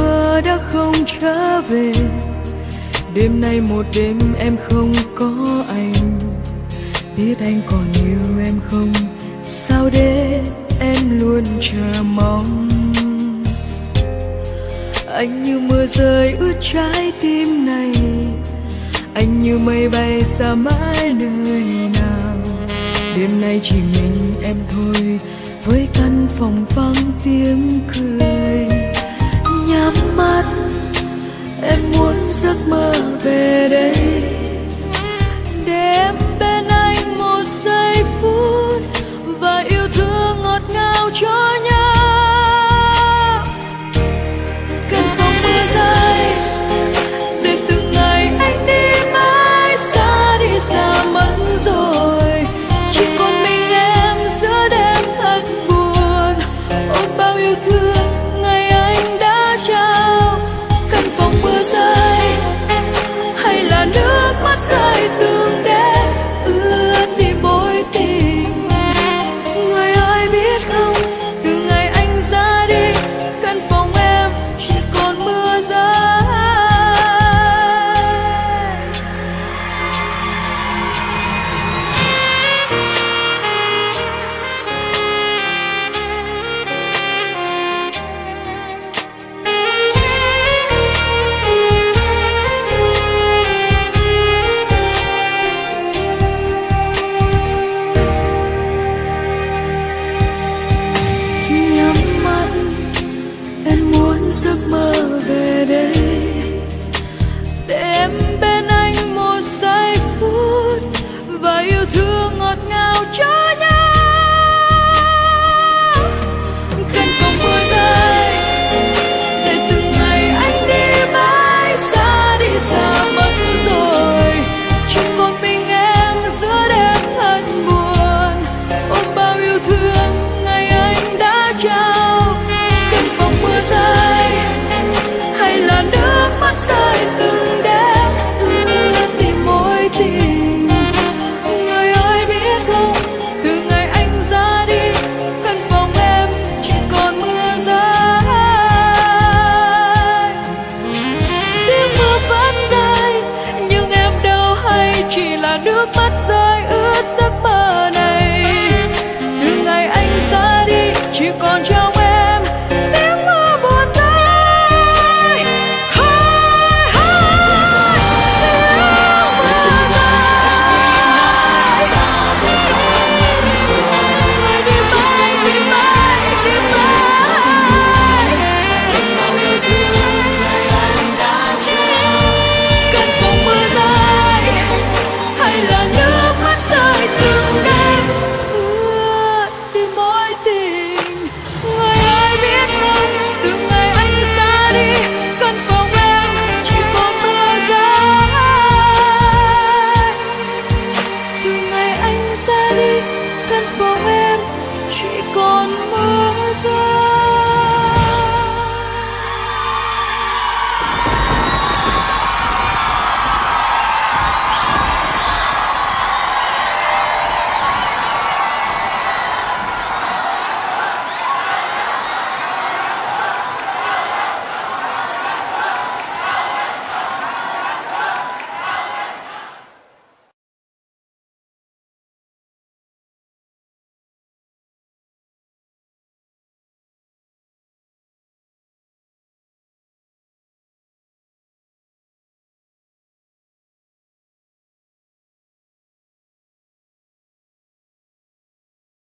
mưa đã không trở về. Đêm nay một đêm em không có anh, biết anh còn yêu em không, sao để em luôn chờ mong. Anh như mưa rơi ướt trái tim này, anh như mây bay xa mãi nơi nào. Đêm nay chỉ mình em thôi, với căn phòng vắng tiếng cười. Nhắm mắt em muốn giấc mơ về đây,